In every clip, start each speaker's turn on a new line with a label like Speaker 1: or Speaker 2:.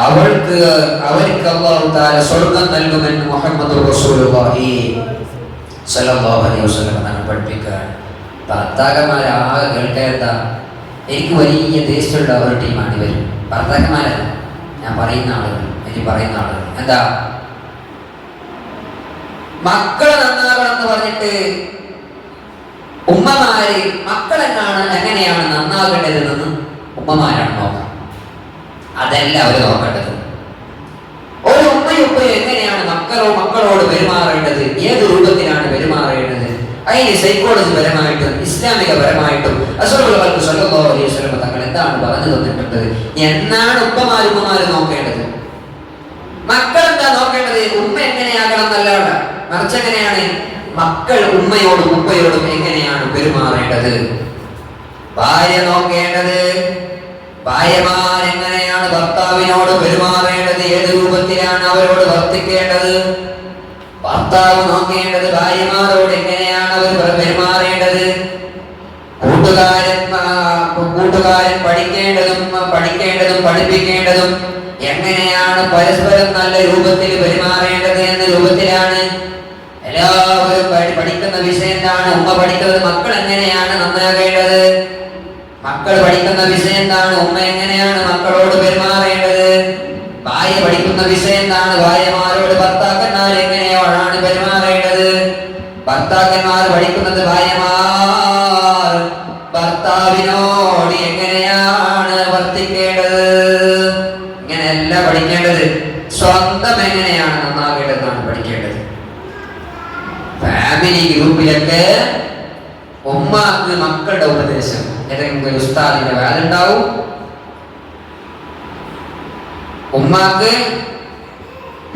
Speaker 1: അവർക്ക് അല്ലാഹു തആല സ്വർഗ്ഗം നൽകുമെന്ന് മുഹമ്മദ് റസൂലുള്ളാഹി സ്വല്ലല്ലാഹു അലൈഹി വസല്ലം തങ്ങൾ പഠിപ്പിക്കുകയാണ്. ഭർത്താക്കന്മാരാകെ കേൾക്കാത്ത എനിക്ക് വലിയ ദേഷ്യമുള്ള ഒരു ടീമാണ് ഇവർ. ഭർത്താക്കന്മാരല്ല, ഞാൻ പറയുന്ന ആളുകൾ, എനിക്ക് പറയുന്ന ആളുകൾ എന്താ, മക്കളെ നന്നാകണം എന്ന് പറഞ്ഞിട്ട് ഉമ്മമാര് എങ്ങനെയാണ് നന്നാകേണ്ടതെന്ന് ഉമ്മമാരാണ് നോക്കാം. അതല്ല അവർ നോക്കേണ്ടത്. ഒരു ഉമ്മയും എങ്ങനെയാണ് മക്കളോട് പെരുമാറേണ്ടത്, ഏത് രൂപത്തിലാണ് പെരുമാറേണ്ടത്, അതിന് സൈക്കോളജി പരമായിട്ടും ഇസ്ലാമിക പരമായിട്ടും റസൂലുള്ളാഹി സ്വല്ലല്ലാഹു അലൈഹി വസല്ലം തങ്ങൾ എന്താണ് പറഞ്ഞു തന്നിട്ടുണ്ട് എന്നാണ് ഉമ്മമാര് നോക്കേണ്ടത്. മക്കൾ എന്താ നോക്കേണ്ടത്? ഉമ്മ എങ്ങനെയാകണം എന്നല്ല, മറിച്ച് എങ്ങനെയാണ് മക്കൾ ഉമ്മയോടും ഉപ്പയോടും എങ്ങനെയാണ് പെരുമാറേണ്ടത്. ഭാര്യ നോക്കേണ്ടത് ഭാര്യമാരെങ്ങനെയാണ് ഭർത്താവിനോട് പെരുമാറേണ്ടത്, ഏത് രൂപത്തിലാണ് അവരോട് വർത്തിക്കേണ്ടത്. ഭർത്താവ് നോക്കേണ്ടത് ഭാര്യമാരോട് എങ്ങനെയാണ് അവർ പെരുമാറേണ്ടത്. കൂട്ടുകാരൻ പഠിക്കേണ്ടതും പഠിപ്പിക്കേണ്ടതും എങ്ങനെയാണ് പരസ്പരം നല്ല രൂപത്തിൽ പെരുമാറേണ്ടത് എന്ന രൂപത്തിലാണ്. എല്ലാവരും പഠിക്കുന്ന വിഷയം എന്താണ്? ഉമ്മ പഠിക്കുന്നത് മക്കൾ എങ്ങനെയാണ് നന്നാകേണ്ടത്. മക്കൾ പഠിക്കുന്ന വിഷയം എന്താണ്? ഉമ്മ എങ്ങനെയാണ് മക്കളോട് പെരുമാറേണ്ടത്. ഭാര്യ പഠിക്കുന്ന വിഷയം എന്താണ്? ഭാര്യമാരോട് ഭർത്താക്കന്മാർ എങ്ങനെയാണ് പെരുമാറേണ്ടത്. ഭർത്താക്കന്മാർ പഠിക്കുന്നത് ഭാര്യമാർ ഭർത്താവിനോട് എങ്ങനെയാണ് വർത്തിക്കേണ്ടത്. ഇങ്ങനെയല്ല പഠിക്കേണ്ടത്. സ്വന്തം എങ്ങനെയാണ് നന്നാകേണ്ടതെന്നാണ് പഠിക്കേണ്ടത്. ഫാമിലി ഗ്രൂപ്പിലൊക്കെ ഉമ്മാക്ക് മക്കളുടെ ഉപദേശം, ഏതെങ്കിലും ഉസ്താദിന്റെ വേലുണ്ടാവും. ഉമ്മാക്ക്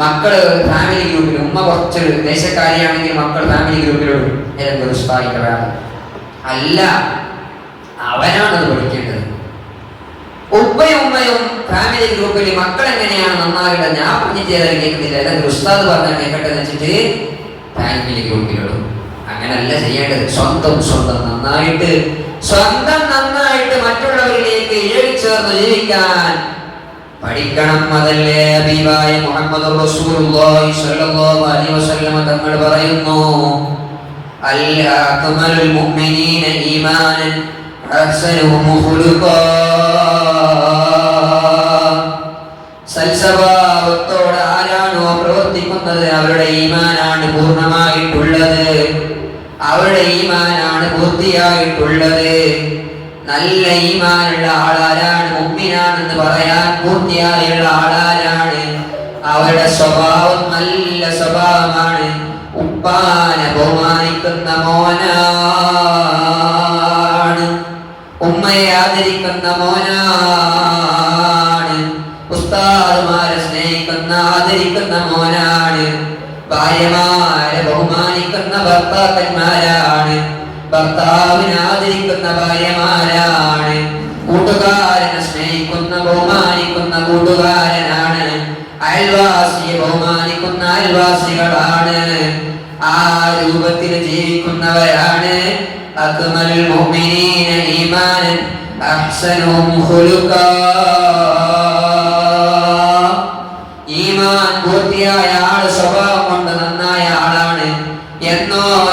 Speaker 1: മക്കള് ഫാമിലി ഗ്രൂപ്പിൽ, ഉമ്മ കുറച്ച് ദേശക്കാരിയാണെങ്കിൽ മക്കൾ ഫാമിലി ഗ്രൂപ്പിലോട് ഏതെങ്കിലും ഉസ്താദിന്റെ വേല അല്ല, അവനാണത് പഠിക്കേണ്ടത്. ഉമ്മയും ഫാമിലി ഗ്രൂപ്പിൽ മക്കൾ എങ്ങനെയാണ് നന്നാകേണ്ടത് ഞാൻ പറഞ്ഞു ചെയ്താൽ കേൾക്കുന്നില്ല, ഏതെങ്കിലും ഉസ്താദ് പറഞ്ഞാൽ കേൾക്കട്ടെ എന്ന് വെച്ചിട്ട് ഫാമിലി ഗ്രൂപ്പിലോടും. അങ്ങനല്ല ചെയ്യേണ്ടത്. സ്വന്തം നന്നായിട്ട് മറ്റുള്ളവരിലേക്ക് ഇഴകിച്ചേർന്ന് ജീവിക്കാൻ പഠിക്കണം. അതല്ലേ ഹബീബായ മുഹമ്മദ് റസൂലുള്ളാഹി സ്വല്ലല്ലാഹു അലൈഹി വസല്ലം തങ്ങൾ പറയുന്നു, അക്മലുൽ മുഅ്മിനീന ഈമാനൻ അഹ്സനുഹും ഖുലുഖാ. സൽസ്വഭാവത്തോടെ ആരാണോ പ്രവർത്തിക്കുന്നത് അവരുടെ ഈമാനാണ് പൂർണ്ണമായിട്ടുള്ളത്, അവരുടെ ഈമാനാണ് പൂർത്തിയായിട്ടുള്ളത്. നല്ല ഈമാനുള്ള ആളാരാണ്? മുഅ്മിനാണെന്ന് പറയാൻ പൂർത്തിയായുള്ള ആളാരാണ്? അവരുടെ സ്വഭാവം നല്ല സ്വഭാവമാണ്. ഉപ്പാനെ ബഹുമാനിക്കുന്ന മോനാണ്, ഉമ്മയെ ആദരിക്കുന്ന മോനാണ്, ഉസ്താദുമാരെ സ്നേഹിക്കുന്ന ആദരിക്കുന്ന മോനാണ്, ഭാര്യമാരെ ബഹുമാനിക്കുന്ന ഭർത്താക്കന്മാരാണ്, ഭർത്താവിനെ ആദരിക്കുന്ന ഭാര്യമാരാണ്, കൂട്ടുകാരനെ സ്നേഹിക്കുന്ന ബഹുമാനിക്കുന്ന കൂട്ടുകാരനാണ്, അയൽവാസിയെ ബഹുമാനിക്കുന്ന അയൽവാസികളാണ്. ആ രൂപത്തിൽ ജീവിക്കുന്നവരാണ് അക്മലുൽ മുഅ്മിനീന ഈമാനൻ അഹ്സനുഹും ഖുലുഖാ. ഈമാൻ പൂർത്തിയായ ആള് സ്വഭാവം കൊണ്ട് നന്നായ ആളാണ്.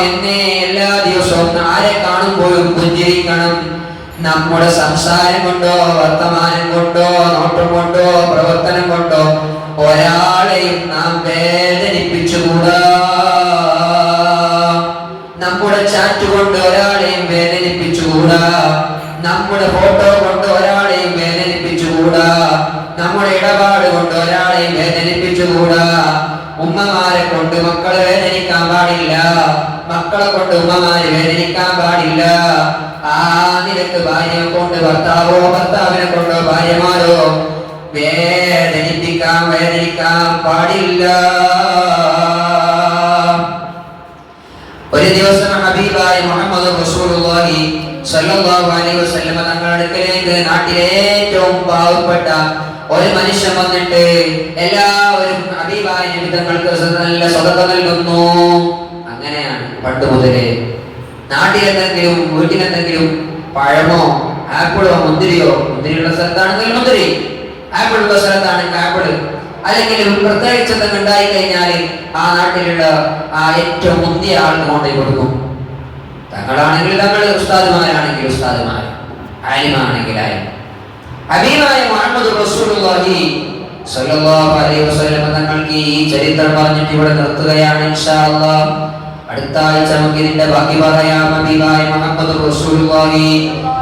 Speaker 1: എന്നേ എല്ലാ ദിവസവും ആരെ കാണുമ്പോഴും പുഞ്ചിരിക്കണം. നമ്മുടെ സംസാരം കൊണ്ടോ വർത്തമാനം കൊണ്ടോ നോട്ടം കൊണ്ടോ പ്രവർത്തനം കൊണ്ടോ ഒരാളെയും നാം വേദനിപ്പിച്ചുകൂടാ. നമ്മുടെ ചാറ്റ് കൊണ്ട് ഒരാളെയും വേദനിപ്പിച്ചുകൂടാ. നമ്മുടെ ഫോട്ടോ കൊണ്ട് ഒരാളെയും വേദനിപ്പിച്ചുകൂടാ. നമ്മുടെ ഇടപാട് കൊണ്ട് ഒരാളെയും വേദനിപ്പിച്ചുകൂടാ. ഉമ്മമാരെ കൊണ്ട് മക്കളെ വേദനിക്കാൻ പാടില്ല, മക്കളെ കൊണ്ട് ഉമ്മമാരെ വേദനിക്കാൻ പാടില്ല. ആ നിലക്ക് ഭാര്യയെ കൊണ്ട് ഭർത്താവോ ഭർത്താവിനെ കൊണ്ടോ ഭാര്യമാരോ വേദനിക്കാൻ പാടില്ല. ഒരു ദിവസം ഹബീബായ മുഹമ്മദ് റസൂലുള്ളാഹി സ്വല്ലല്ലാഹു അലൈഹി വസല്ലം തങ്ങളുടെ അടുക്കലേക്ക് നാട്ടിലെ ഏറ്റവും പാവപ്പെട്ട ഒരു മനുഷ്യൻ വന്നിട്ട് എല്ലാവരും ഹബീബായ നബി തങ്ങൾക്ക് നല്ല സദഖ നൽകുന്നു. അങ്ങനെയാണ് പണ്ട് മുതലേ. നാട്ടിലെന്തെങ്കിലും വീട്ടിലെന്തെങ്കിലും പഴമോ ആപ്പിളോ മുന്തിരിയോ, മുന്തിരിയുള്ള സ്ഥലത്താണെങ്കിൽ മുന്തിരി, ആപ്പിൾ ഉള്ള സ്ഥലത്താണെങ്കിൽ ആപ്പിൾ അല്ലെങ്കിൽ പ്രത്യേകിച്ച് എന്തെങ്കിലും ഉണ്ടായി കഴിഞ്ഞാൽ ആ നാട്ടിലുള്ള ആ ഏറ്റവും മുന്തിയ ആൾക്ക് കൊണ്ടുപോയി കൊടുക്കും. തങ്ങളാണെങ്കിൽ തങ്ങൾ, ഉസ്താദുമാരാണെങ്കിൽ ഉസ്താദുമാർ, ആലിമാണെങ്കിൽ ആലിം. ഹബീബായ മുഹമ്മദ് റസൂലുള്ളാഹി സ്വല്ലല്ലാഹു അലൈഹി വസല്ലം തങ്ങൾക്ക് ഈ ചരിത്രം പറഞ്ഞിട്ട് ഇവിടെ നിർത്തുകയാണ്. ഇൻഷാ അല്ലാഹ് അടുത്ത ആഴ്ച നമുക്ക് ഇതിന്റെ ബാക്കി പറയാം. ഹബീബായ മുഹമ്മദ് റസൂലുള്ളാഹി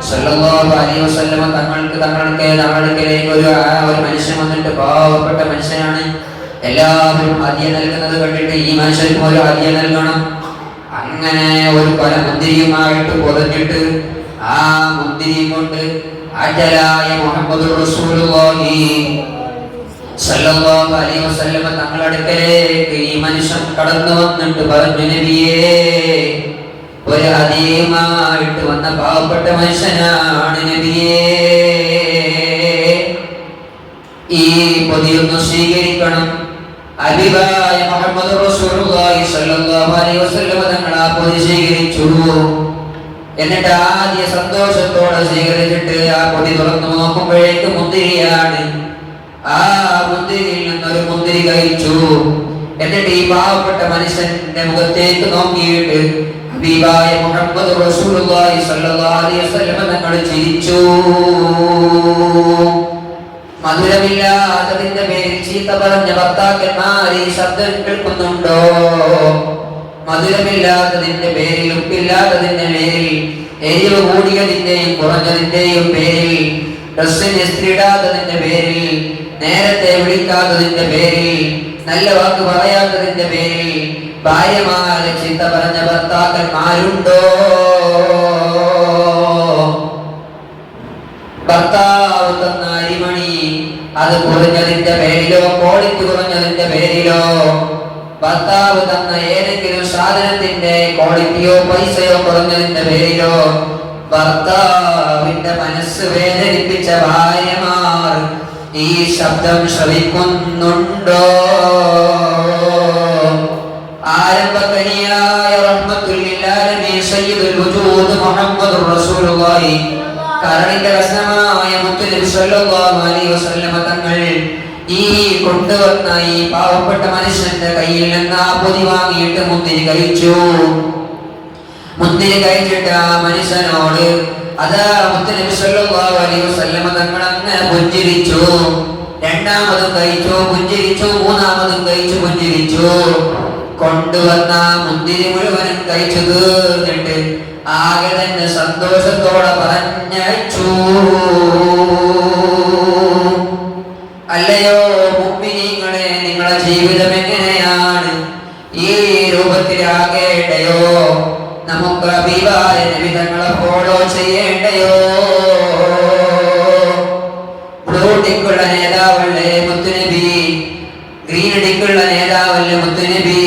Speaker 1: സ്വല്ലല്ലാഹു അലൈഹി വസല്ലം തങ്ങൾക്കിലേക്ക് ഒരു മനുഷ്യൻ വന്നിട്ട്, പാവപ്പെട്ട മനുഷ്യനാണ്, എല്ലാവരും ഹദിയ നൽകുന്നത് കണ്ടിട്ട് ഈ മനുഷ്യർക്ക് ഒരു ഹദിയ നൽകണം. അങ്ങനെ ഒരു കൊല മുന്തിരിയുമായിട്ട് പൊതിഞ്ഞിട്ട് ആ മുന്തിരി കൊണ്ട് അജലായ മുഹമ്മദ് റസൂലുള്ളാഹി സല്ലല്ലാഹു അലൈഹി വസല്ലം തങ്ങളുടെ അടുക്കലേക്ക് ഈ മനുഷ്യൻ കടന്നു വന്നിട്ട് പറഞ്ഞു, നബിയേ, ഒരു ഹദിയയുമായിട്ട് വന്ന പാവപ്പെട്ട മനുഷ്യനാണ് നബിയേ, ഈ പൊതിയൊന്ന് സ്വീകരിക്കണം. ഹബീബായ മുഹമ്മദ് റസൂലുള്ളാഹി സ്വല്ലല്ലാഹു അലൈഹി വസല്ലം തങ്ങൾ ആ പൊതി സ്വീകരിച്ചു. എന്നിട്ട് ആദ്യ സന്തോഷത്തോടെ സ്വീകരിച്ചിട്ട് ആ പൊതി തുറന്നു നോക്കുമ്പോഴേക്ക് മുന്തിരിയാണ്. ആ മുന്തിരിയിൽ നിന്നൊരു മുന്തിരി കഴിച്ചു. എന്നിട്ട് ഈ പാവപ്പെട്ട മനുഷ്യന്റെ മുഖത്തേക്ക് നോക്കിയിട്ട് ഹബീബായ മുഹമ്മദ് റസൂലുള്ളാഹി സ്വല്ലല്ലാഹു അലൈഹി വസല്ലം തങ്ങൾ ചിരിച്ചു. മധുരമില്ലാത്തതിന്റെ പേരിൽ ചീത്ത പറഞ്ഞ ഭർത്താക്കന്മാർ ഈ ശബ്ദം കേൾക്കുന്നുണ്ടോ? മധുരമില്ലാത്തതിന്റെ പേരിൽ, ഉപ്പില്ലാത്തതിന്റെ പേരിൽ, എരിവ് കൂടിയതിന്റെയും കുറഞ്ഞതിന്റെയും പേരിൽ, ഡ്രസ്സിന് ഇസ്തിരിടാത്തതിന്റെ പേരിൽ, നേരത്തെ വിളിക്കാത്തതിന്റെ പേരിൽ, നല്ല വാക്ക് പറയാത്തതിന്റെ പേരിൽ ഭാര്യമാരെ ചീത്ത പറഞ്ഞ ഭർത്താക്കന്മാരുണ്ടോ? ഭർത്താവ് തന്ന അരിമണി അത് കുറഞ്ഞതിന്റെ പേരിലോ, ക്വാളിറ്റി കുറഞ്ഞതിന്റെ പേരിലോ, ഭർത്താവ് തന്ന ഏതെങ്കിലും സാധനത്തിന്റെ ക്വാളിറ്റിയോ പൈസയോ കുറഞ്ഞതിന്റെ പേരിലോ ഭർത്താവിന്റെ മനസ്സ് വേദനിപ്പിച്ച ഭാര്യമാർ ഈ ശബ്ദം ശ്രവിക്കുന്നുണ്ടോ? ആരംഭകനിയായ റഹ്മത്തുൽ ലിൽ ആലമീൻ സയ്യിദുൽ വജൂദ് മുഹമ്മദുർ റസൂലുള്ളാഹി കരണിന്റെ വസനമായ മുത്തുനബി സ്വല്ലല്ലാഹു അലൈഹി വസല്ലം തങ്ങൾ ഈ കൊണ്ടുവന്ന ഈ പാവപ്പെട്ട മനുഷ്യന്റെ കയ്യിൽ നിന്ന് ആ പൊതി വാങ്ങിയിട്ട് മുന്തിരി കഴിച്ചു. മുന്തിരി കഴിച്ചിട്ട് ആ മനുഷ്യനോട് അതാ മുത്തുനബി സ്വല്ലല്ലാഹു അലൈഹി വസല്ലം തങ്ങൾ അങ്ങനെ പുഞ്ചിരിച്ചു. രണ്ടാമതും കഴിച്ചു, പുഞ്ചിരിച്ചു. മൂന്നാമതും കഴിച്ചു, പുഞ്ചിരിച്ചു. കൊണ്ടുവന്ന മുന്തിരി മുഴുവനും കഴിച്ചു തീർന്നിട്ട് ആകെ തന്നെ സന്തോഷത്തോടെ പറഞ്ഞയച്ചു. അല്ലയോ മുഅ്മിനീങ്ങളെ, നിങ്ങളുടെ ജീവിതം എങ്ങനെയാണ്? ഈ രൂപത്തിലാകേണ്ടയോ? നമുക്ക് ഹബീബായ നബി തങ്ങളെ ഫോളോ ചെയ്യേണ്ടയോ? ബ്ലൂ ടിക്കുള്ള നേതാവല്ലേ മുത്തുനബി, ഗ്രീൻ ടിക്കുള്ള നേതാവല്ലേ മുത്തുനബി.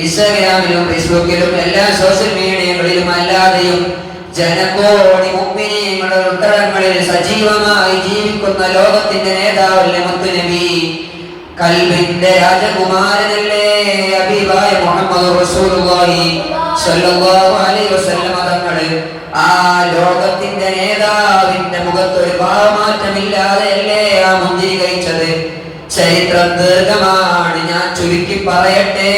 Speaker 1: ഇൻസ്റ്റാഗ്രാമിലും ഫേസ്ബുക്കിലും എല്ലാ സോഷ്യൽ മീഡിയകളിലും അല്ലാതെയും ജനകോടി മുഅ്മിനീങ്ങളുടെ ഉത്തരങ്ങളിൽ സജീവമായി ജീവിക്കുന്ന ലോകത്തിന്റെ നേതാവല്ലേ മുത്തുനബി. കൽബിന്റെ രാജകുമാരനല്ലേ ഹബീബായ മുഹമ്മദ് റസൂലുള്ളാഹി സ്വല്ലല്ലാഹു അലൈഹി വസല്ലം തങ്ങൾ. ആ ലോകത്തിന്റെ നേതാവിന്റെ മുഖത്ത് ഒരു ഭാവമാറ്റമില്ലാതെയല്ലേ ആ മുന്തിരി കഴിച്ചത്. ചരിത്രം ദീർഘമാണ്, ഞാൻ ചുരുക്കി പറയട്ടെ.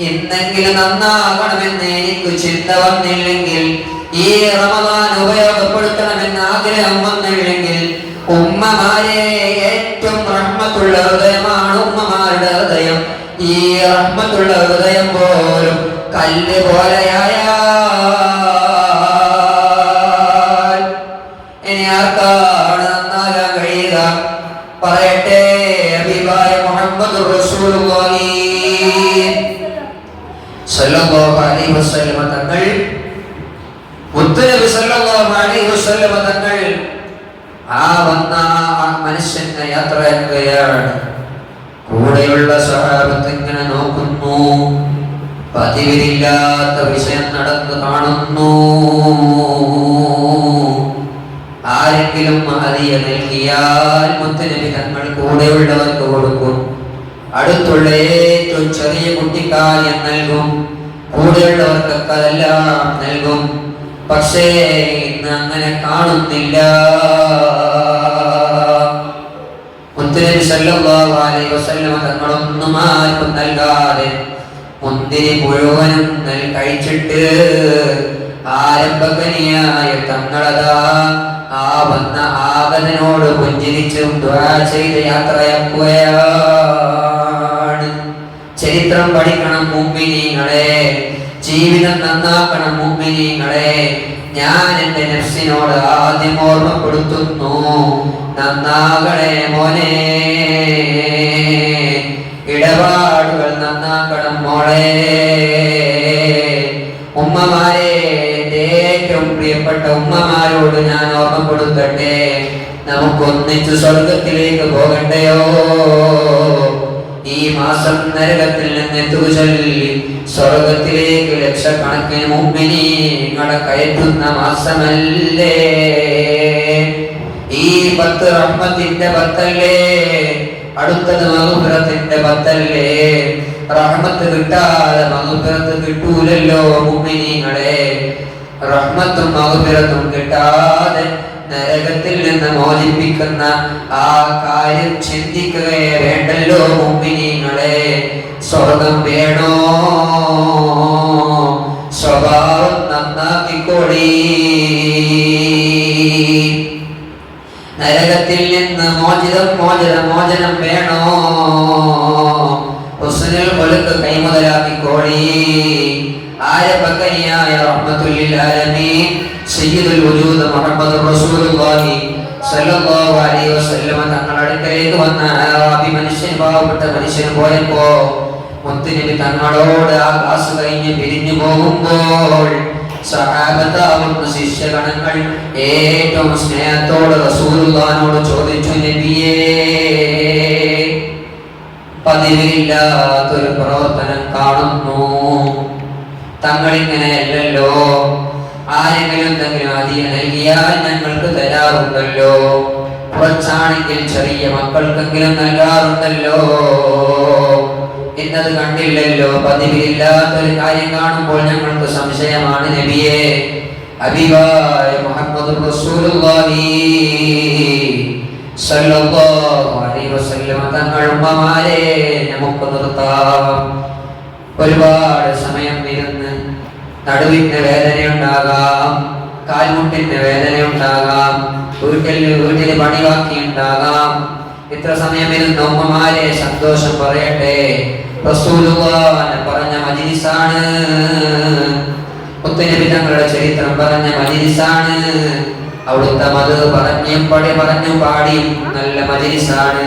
Speaker 1: ഇന്നെങ്കിലും നന്നാകണമെന്ന് എനിക്ക് ചിന്ത വന്നില്ലെങ്കിൽ, ഈ റമദാൻ ഉപയോഗപ്പെടുത്തണമെന്ന് ആഗ്രഹം വന്നില്ലെങ്കിൽ, ഉമ്മമാരെ ഏറ്റവും റഹ്മത്തുള്ള ഹൃദയമാണ് ഉമ്മമാരുടെ ഹൃദയം. ഈ റഹ്മത്തുള്ള ഹൃദയം പോലും കല്ല് പോലെയായാൽ ഇനി ആർക്കാണ് നന്നാകാൻ കഴിയുക? പറയട്ടെ, ഹബീബായ മുഹമ്മദ് റസൂലുള്ളാഹി സല്ലല്ലാഹു അലൈഹി വസല്ലം തങ്ങൾ, മുത്തുനബി സല്ലല്ലാഹു അലൈഹി വസല്ലം തങ്ങൾ ആ വന്ന മനുഷ്യനെ യാത്രയാക്കുകയാണ്. കൂടെയുള്ള സഹാബത്ത് ഇങ്ങനെ നോക്കുന്നു. പതിവില്ലാത്ത വിഷയം നടന്നു കാണുന്നു. ആരെങ്കിലും ഹദിയ നൽകിയാൽ മുത്തുനബി തങ്ങൾ കൂടെയുള്ളവർക്ക് കൊടുക്കും. അടുത്തുള്ള ഏറ്റവും ചെറിയ കുട്ടിക്കാര്യം നൽകും. കൂടെയുള്ളവർക്കൊക്കെ അതെല്ലാം നൽകും. പക്ഷേ ഇന്ന് അങ്ങനെ കാണുന്നില്ല. മുത്തുനബി സല്ലല്ലാഹു അലൈഹി വസല്ലം തങ്ങളൊന്നും ആർക്കും നൽകാതെ മുന്തിരി മുഴുവനും കഴിച്ചിട്ട് ആരംഭകനിയായ തങ്ങളതാ ആ വന്ന ആഗതനോട് പുഞ്ചിരിച്ചും ദുആ ചെയ്ത് യാത്രയാക്കുകയാണ്. ചരിത്രം പഠിക്കണം മുഅ്മിനീങ്ങളെ, ജീവിതം നന്നാക്കണം മുഅ്മിനീങ്ങളെ. ഞാൻ എൻ്റെ നഫ്സിനോട് ആദ്യം ഓർമ്മപ്പെടുത്തുന്നു, നന്നാകണേ മോനെ, ഇടപാടുകൾ നന്നാക്കണം മോളെ. ഉമ്മമാരെ, ഏറ്റവും പ്രിയപ്പെട്ട ഉമ്മമാരോട് ഞാൻ ഓർമ്മപ്പെടുത്തട്ടെ, നമുക്കൊന്നിച്ചു സ്വർഗത്തിലേക്ക് പോകണ്ടയോ? ഈ മാസം നരകത്തിൽ നിന്ന് ചൊല്ലി സ്വർഗത്തിലേക്ക് ലക്ഷക്കണക്കിന് മുഅ്മിനീങ്ങളെ കയറ്റുന്ന മാസമല്ലേ ഈ 10? റഹ്മത്തിന്റെ 10 അടുത്തത് മഗ്ഫിറത്തിന്റെ 10. റഹ്മത്ത് കിട്ടാതെ മഗ്ഫിറത്ത് കിട്ടൂലല്ലോ മുഅ്മിനീങ്ങളെ. റഹ്മത്തും മഗ്ഫിറത്തും കിട്ടാതെ നരകത്തിൽ നിന്ന് മോചിപ്പിക്കുന്ന ആ കാര്യം ചിന്തിക്കുകയേ വേണ്ടല്ലോ മുഅ്മിനീങ്ങളെ. സ്വർഗം വേണോ? സ്വഭാവം നന്നാക്കിക്കോളി. നരകത്തിൽ നിന്ന് മോചനം വേണോ? ഹുസ്നുൽ ഖുലുഖ് കൈമുതലാക്കിക്കോളി. ആരംഭകനിയായ റഹ്മത്തുൽ ലിൽ ആലമീൻ സയ്യിദുൽ വജൂദ് മുഹമ്മദ് റസൂലുള്ളാഹി സ്വല്ലല്ലാഹു അലൈഹി വസല്ലം തങ്ങളുടെ അടുക്കലേക്ക് വന്ന അറബി മനുഷ്യൻ, പാവപ്പെട്ട മനുഷ്യൻ പോയപ്പോ മുത്തുനബി തങ്ങളോട് ആ ക്ലാസ് കഴിഞ്ഞ് പിരിഞ്ഞു പോകുമ്പോൾ സഹാബത്താവുന്ന ശിഷ്യഗണങ്ങൾ ഏറ്റവും സ്നേഹത്തോടെ റസൂലുള്ളാഹിനോട് ചോദിച്ചു, നബിയേ, പതിവില്ലാത്തൊരു പ്രവർത്തനം കാണുന്നു, തങ്ങളിങ്ങനെയല്ലല്ലോ, ആരെങ്കിലും എന്തെങ്കിലും അധികം നൽകിയാൽ ഞങ്ങൾക്ക് തരാറുണ്ടല്ലോ, കുറച്ചാണെങ്കിൽ ചെറിയ മക്കൾക്കെങ്കിലും നൽകാറുണ്ടല്ലോ, എന്നത് കണ്ടില്ലല്ലോ, പതിവില്ലാത്തൊരു കാര്യം കാണുമ്പോൾ ഞങ്ങൾക്ക് സംശയമാണ് നബിയെ. ഹബീബായ മുഹമ്മദ് റസൂലുള്ളാഹി സല്ലല്ലാഹു അലൈഹി വസല്ലം തങ്ങൾ ഉമ്മമാരെ നമുക്ക് നിർത്താം. ഒരുപാട് സമയം ഇരുന്ന് നടുവിന് വേദനയുണ്ടാകാം, കാൽമുട്ടിന് വേദനയുണ്ടാകാം, വീട്ടിൽ പണി ബാക്കിയുണ്ടാകാം. ഇത്ര സമയം ഇരുന്ന ഉമ്മമാരെ സന്തോഷം പറയട്ടെ, റസൂലുള്ളാഹി പറഞ്ഞ മജ്ലിസാണ്, മുത്തുനബി തങ്ങളുടെ ചരിത്രം പറഞ്ഞ മജ്ലിസാണ്, അവിടുത്തെ മത് പറഞ്ഞു പാടിയും നല്ല മജ്ലിസാണ്,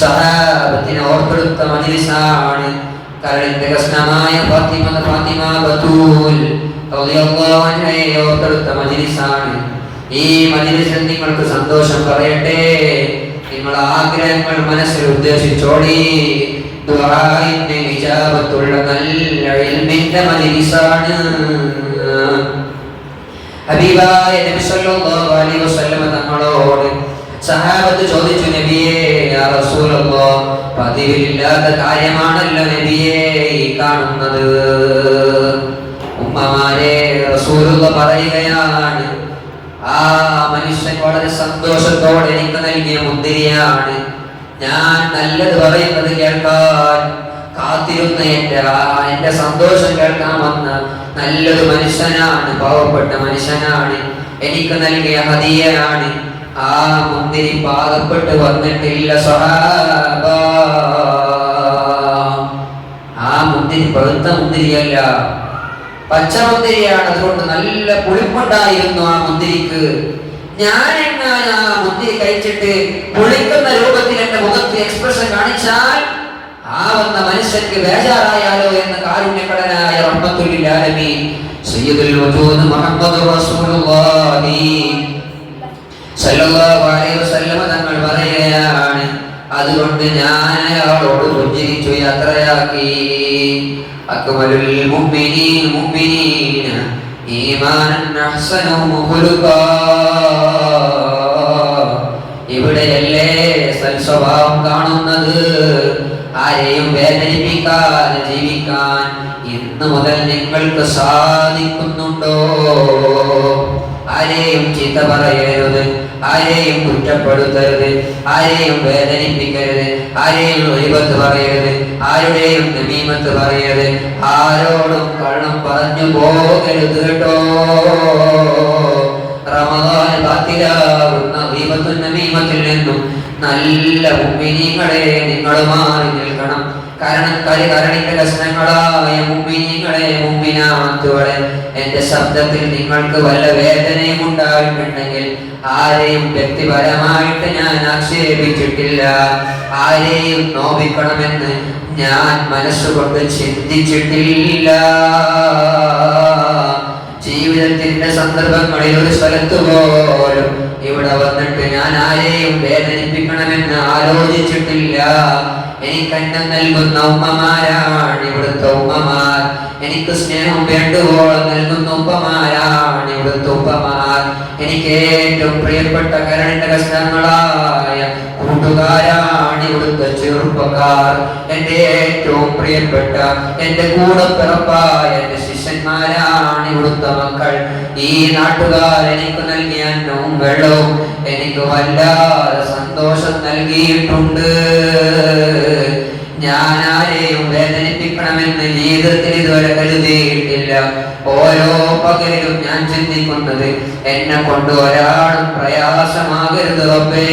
Speaker 1: സഹാബത്തിനെ ഓർത്തെടുത്ത മജ്ലിസാണ്, കരളിന്റെ കഷ്ണമായ ഫാത്തിമ ബത്തൂൽ റളിയല്ലാഹു അൻഹയെ ഓർത്തെടുത്ത മജ്ലിസാണ്. ഈ മജ്ലിസിൽ നിങ്ങൾക്ക് സന്തോഷം പറയട്ടെ, നിങ്ങളുടെ ആഗ്രഹങ്ങൾ മനസ്സിൽ ഉദ്ദേശിച്ചോടി. ദുആഇന്റെ ഇജാബത്തുള്ള നല്ല ഇൽമിന്റെ മജ്ലിസാണ്. ഹബീബായ നബി സല്ലല്ലാഹു അലൈഹി വസല്ലം തങ്ങളോട് സഹാബത്ത് ചോദിച്ചു, നബിയേ, യാ റസൂലല്ലാഹ്, പതിവില്ലാത്ത കാര്യമാണല്ലോ നബിയേ ഈ കാണുന്നത്. ഉമ്മമാരെ, റസൂലുള്ളാഹി പറയുകയാണ്, ആ മനുഷ്യൻ വളരെ സന്തോഷത്തോടെ എനിക്ക് നൽകിയ മുന്തിരിയാണ്. ഞാൻ നല്ലത് പറയുന്നത് കേൾക്കാൻ കാത്തിരുന്ന എന്റെ സന്തോഷം കേൾക്കാൻ വന്ന നല്ലൊരു മനുഷ്യനാണ്, പാവപ്പെട്ട മനുഷ്യനാണ്, എനിക്ക് നൽകിയ ഹദിയയാണ്. ആ മുന്തിരി പാകപ്പെട്ട് വന്നിട്ടില്ല സ്വഹാബ. ആ മുന്തിരി പഴുത്ത മുന്തിരിയല്ല, പച്ചമുന്തിരിയാണ്. അതുകൊണ്ട് നല്ല പുളിപ്പുണ്ടായിരുന്നു ആ മുന്തിരിക്ക്. ഞാൻ എങ്ങനെ ആ മുന്തിരി കഴിച്ചിട്ട് പുളിക്കുന്ന രൂപത്തിൽ എന്റെ മുഖത്ത് എക്സ്പ്രഷൻ കാണിച്ചാൽ ആ വന്ന മനുഷ്യർക്ക് ബേജാറായാലോ എന്ന കാരുണ്യകടനായ റഹ്മത്തുൽ ലിൽ ആലമീൻ സയ്യിദുൽ വജൂദ് മുഹമ്മദ് റസൂലുള്ളാഹി സല്ലല്ലാഹു അലൈഹി വസല്ലം തങ്ങൾ പറയുകയാണ്, അതുകൊണ്ട് ഞാൻ അയാളോട് പുഞ്ചിരിച്ചു യാത്രയാക്കി. അക്മലുൽ മുഅ്മിനീന ഈമാനൻ അഹ്സനുഹു ഖുലുഖാ. ഇവിടെയല്ലേ സൽസ്വഭാവം കാണുന്നത്. ആരെയും വേദനിപ്പിക്കാതെ ജീവിക്കാൻ ഇന്ന് മുതൽ നിങ്ങൾക്ക് സാധിക്കുന്നുണ്ടോ? ആരെയും ചീത്ത പറയരുത്, ആരെയും കുറ്റപ്പെടുത്തരുത്, ആരെയും വേദനിപ്പിക്കരുത്, ആരെയും ഗീബത്ത് പറയരുത്, ആരുടെയും നമീമത്ത് പറയരുത്, ആരോടും കള്ളം പറഞ്ഞു പോകരുത് കേട്ടോ. റമദാൻ ബാത്തിലാകുന്ന ഗീബത്തും നമീമത്തിൽ നിന്നും നല്ല മുഅ്മിനീങ്ങളെ നിങ്ങളുമായി നിൽക്കണം. കാരണം കരണിന്റെ കഷ്ണങ്ങളായ മുഅ്മിനീങ്ങളെ, മുഅ്മിനാത്തുകളെ, എന്റെ ശബ്ദത്തിൽ നിങ്ങൾക്ക് വല്ല വേദനയും ഉണ്ടായിട്ടുണ്ടെങ്കിൽ ആരെയും വ്യക്തിപരമായിട്ട് ഞാൻ ആക്ഷേപിച്ചിട്ടില്ല, ആരെയും നോവിക്കണമെന്ന് ഞാൻ മനസ്സുകൊണ്ട് ചിന്തിച്ചിട്ടില്ല. ജീവിതത്തിന്റെ സന്ദർഭങ്ങളിൽ ഒരു സ്ഥലത്ത് പോലും ഇവിടെ വന്നിട്ട് ഞാൻ ആരെയും വേദനിപ്പിക്കണമെന്ന് ആലോചിച്ചിട്ടില്ല. എനിക്ക് അന്നം നൽകുന്ന ഉമ്മമാരാണ് ഇവിടുത്തെ ഉമ്മമാർ, എനിക്ക് സ്നേഹം വേണ്ടുവോളം നൽകുന്ന ഉപ്പമാരാണ് ഇവിടുത്തെ ഉപ്പമാർ, എനിക്ക് ഏറ്റവും പ്രിയപ്പെട്ട കരണിന്റെ കഷ്ണങ്ങളായ കൂട്ടുകാരാണ് ഇവിടുത്തെ ചെറുപ്പക്കാർ, എന്റെ ഏറ്റവും പ്രിയപ്പെട്ട എന്റെ കൂടെ പിറപ്പായ എന്റെ ശിഷ്യന്മാരാണ് ഇവിടുത്തെ മക്കൾ. ഈ നാട്ടുകാർ എനിക്ക് നൽകിയ അന്നവും വെള്ളവും എനിക്ക് വല്ലാതെ സന്തോഷം നൽകിയിട്ടുണ്ട്. ഞാൻ ആരെയും വേദനിപ്പിക്കണമെന്ന് ജീവിതത്തിൽ ഇതുവരെ കരുതിയിട്ടില്ല. ഓരോ പകലിലും ഞാൻ ചിന്തിക്കുന്നത് എന്നെ കൊണ്ട് ഒരാളും പ്രയാസമാകരുത് റബ്ബേ.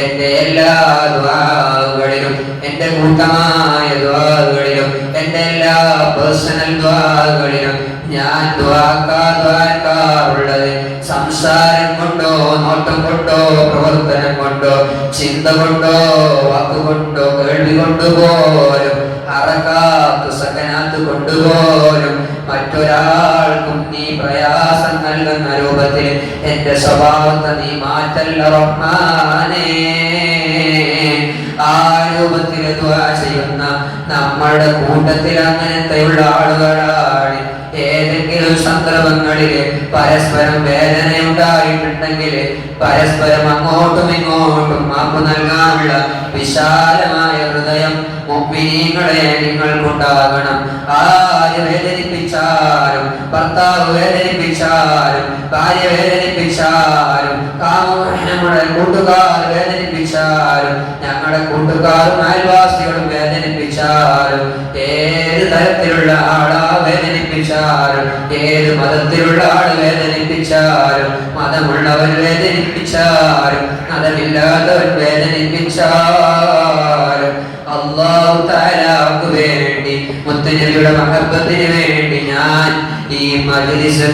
Speaker 1: എന്റെ എല്ലാ ദുആകളിലും, എന്റെ കൂട്ടമായ ദുആകളിലും, എന്റെ എല്ലാ പേഴ്സണൽ ദുആകളിലും ഞാൻ ദുആക്കാറുള്ളത് സംസാരം കൊണ്ടോ, നോട്ടം കൊണ്ടോ, പ്രവർത്തനം കൊണ്ടോ, ചിന്ത കൊണ്ടോ, വാക്കുകൊണ്ടോ, കേൾവി കൊണ്ടുപോലും, ഹറകാത്ത് സകനാത്ത് കൊണ്ടുപോലും മറ്റൊരാൾക്കും നീ പ്രയാസം നൽകുന്ന രൂപത്തിൽ എന്റെ സ്വഭാവത്തെ നീ മാറ്റല്ല റഹ്മാനേ. ആ രൂപത്തിൽ ദുആ ചെയ്യുന്ന നമ്മളുടെ കൂട്ടത്തിൽ അങ്ങനത്തെയുള്ള ആളുകളാണ്. ഏതെങ്കിലും സന്ദർഭങ്ങളിൽ പരസ്പരം വേദനയുണ്ടായിട്ടുണ്ടെങ്കിൽ പരസ്പരം അങ്ങോട്ടും ഇങ്ങോട്ടും മാപ്പ് നൽകാനുള്ള വിശാലമായ ഹൃദയം മുഅ്മിനീങ്ങളെ നിങ്ങൾക്കുണ്ടാകണം. ആര് വേദനിപ്പിച്ചാലും, ഭർത്താവ് വേദനിപ്പിച്ചാലും, ഭാര്യ വേദനിപ്പിച്ചാലും, നമ്മുടെ കൂട്ടുകാർ വേദനിപ്പിച്ചാലും, ഞങ്ങളുടെ കൂട്ടുകാരും അയൽവാസികളും വേദനിപ്പിച്ചാലും, ഏത് തരത്തിലുള്ള ആളാ വേദനിപ്പിച്ചാലും, ഏത് മതത്തിലുള്ള ആൾ വേദനിപ്പിച്ചാലും, മതമുള്ളവൻ വേദനിപ്പിച്ചാലും, മതമില്ലാത്തവൻ വേദനിപ്പിച്ചാലും, അല്ലാഹു തആലക്ക് വേണ്ടി, മുത്തനബിയുടെ മഹബ്ബത്തിന് വേണ്ടി ഞാൻ ഈ മജ്ലിസ്